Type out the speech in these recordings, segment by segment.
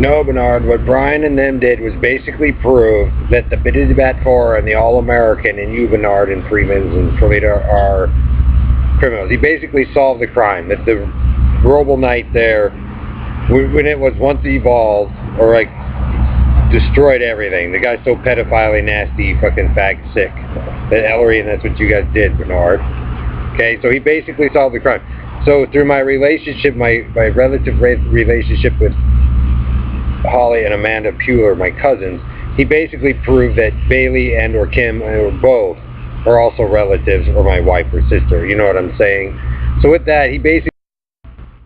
No, Bernard, what Brian and them did was basically prove that the Biddy-Bat 4 and the All-American and you, Bernard, and Freemans and Trelita are criminals. He basically solved the crime. That the Robo Knight there, when it was once evolved, or like, destroyed everything. The guy's so pedophile nasty, fucking fag sick. That Ellery, and that's what you guys did, Bernard. Okay, so he basically solved the crime. So through my relationship, my relative relationship with Holly and Amanda Puler, my cousins, he basically proved that Bailey and or Kim or both are also relatives or my wife or sister. You know what I'm saying? So with that, he basically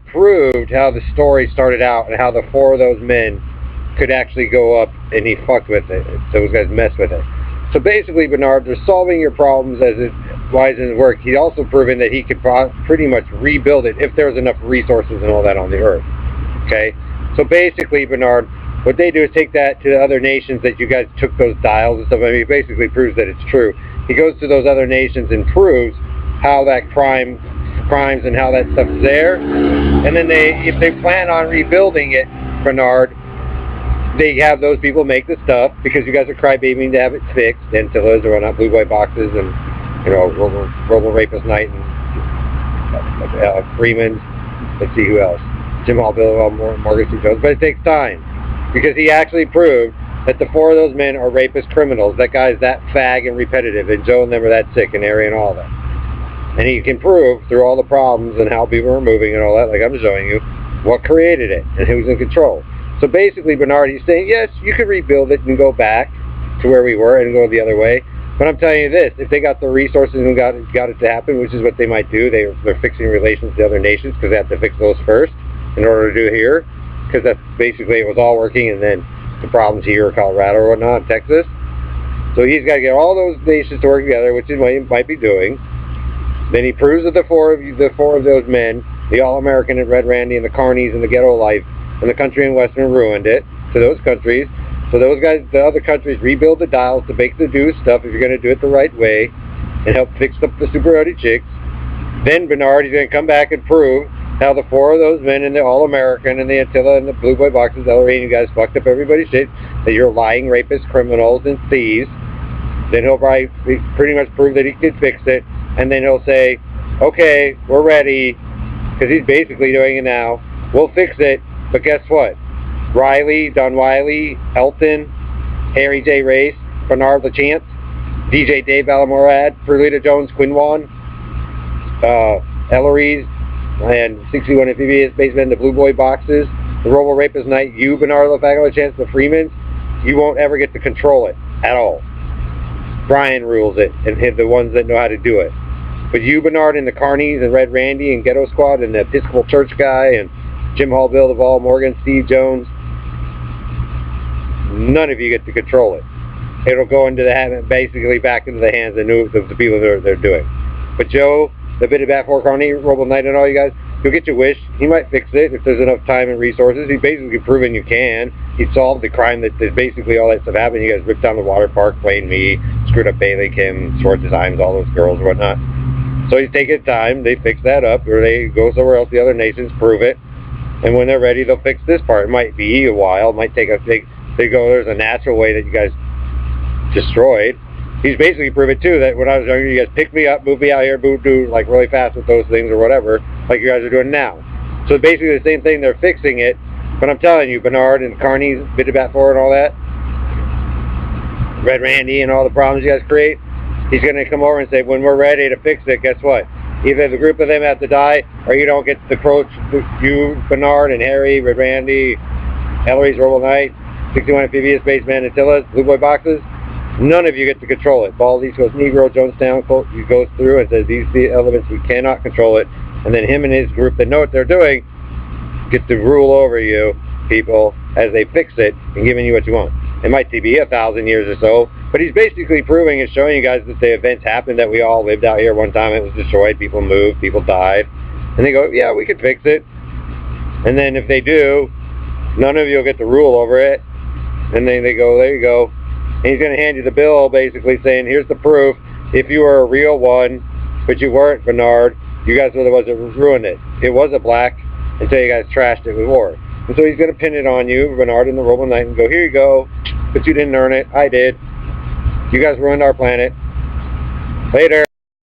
proved how the story started out and how the four of those men could actually go up, and he fucked with it. Those guys messed with it. So basically, Bernard, they're solving your problems as it wise in work. He's also proven that he could pretty much rebuild it if there's enough resources and all that on the earth. Okay? So basically, Bernard, what they do is take that to the other nations that you guys took those dials and stuff. I mean, he basically proves that it's true. He goes to those other nations and proves how that crimes and how that stuff's there. And then if they plan on rebuilding it, Bernard, they have those people make the stuff because you guys are crybabying to have it fixed. Antillas or whatnot, Blue Boy boxes, and Robo Rapist Knight and Freeman. Let's see who else. Jim Hall, Bill, Morgan C. Jones. But it takes time because he actually proved that the four of those men are rapist criminals. That guy's that fag and repetitive, and Joe and them are that sick, and Ari and all that. And he can prove through all the problems and how people are moving and all that, like I'm showing you, what created it and who's in control. So basically, Bernard, he's saying, yes, you could rebuild it and go back to where we were and go the other way. But I'm telling you this, if they got the resources and got it to happen, which is what they might do, they're fixing relations to other nations because they have to fix those first in order to do here. Because that's basically, it was all working, and then the problems here, Colorado or whatnot, Texas. So he's got to get all those nations to work together, which is what he might be doing. Then he proves that the four of those men, the All-American and Red Randy and the Carnies and the Ghetto Life, and the country in Western ruined it to those countries. So those guys, the other countries, rebuild the dials to make the do stuff if you're going to do it the right way and help fix up the super rowdy chicks. Then Bernard, he's going to come back and prove how the four of those men and the All-American and the Attila and the Blue Boy boxes, Ellery, and you guys fucked up everybody's shit, that you're lying rapists, criminals, and thieves. Then he'll probably pretty much prove that he can fix it. And then he'll say, okay, we're ready, because he's basically doing it now. We'll fix it. But guess what? Riley, Don Wiley, Elton, Harry J. Race, Bernard LaChance, DJ Dave Alamorad, Perlita Jones, Quinwan, Ellery's, and 61 Amphibious Spacemen, the Blue Boy boxes, the Robo Rapist Knight, you, Bernard LaChance, the Freemans, you won't ever get to control it at all. Brian rules it, and the ones that know how to do it. But you, Bernard, and the Carnies, and Red Randy, and Ghetto Squad, and the Episcopal Church guy, and Jim Hall, Bill Duvall, Morgan, Steve Jones, none of you get to control it. It'll go into basically back into the hands of the people that they're doing. But Joe, the Biddy-Bat 4 Carney, Robo Knight, and all you guys, you'll get your wish. He might fix it if there's enough time and resources. He's basically proven you can. He solved the crime that basically all that stuff happened. You guys ripped down the water park, playing me, screwed up Bailey, Kim, Schwartz, Himes, all those girls and whatnot. So he's taking time. They fix that up, or they go somewhere else. The other nations prove it. And when they're ready, they'll fix this part. It might be a while. It might take they go, there's a natural way that you guys destroyed. He's basically proven, too, that when I was younger, you guys picked me up, moved me out here, do like really fast with those things or whatever, like you guys are doing now. So basically the same thing, they're fixing it. But I'm telling you, Bernard and Carney's, Biddy-Bat 4 and all that, Red Randy and all the problems you guys create, he's going to come over and say, when we're ready to fix it, guess what? Either the group of them have to die, or you don't get to approach you, Bernard, and Harry, Red Randy, Ellery's Robo Knight, 61 Amphibious Spaceman, Attila's, Blue Boy boxes. None of you get to control it. Bald East Coast Negro, Jonestown, he goes through and says, these are the elements, we cannot control it. And then him and his group that know what they're doing get to rule over you, people, as they fix it and giving you what you want. It might be 1,000 years or so, but he's basically proving and showing you guys that the events happened, that we all lived out here one time, it was destroyed, people moved, people died. And they go, yeah, we could fix it. And then if they do, none of you will get to rule over it. And then they go, there you go. And he's going to hand you the bill, basically saying, here's the proof. If you were a real one, but you weren't, Bernard, you guys were the ones that ruined it. It was a black until you guys trashed it with war. And so he's going to pin it on you, Bernard and the Robo Knight, and go, here you go, but you didn't earn it, I did. You guys ruined our planet. Later.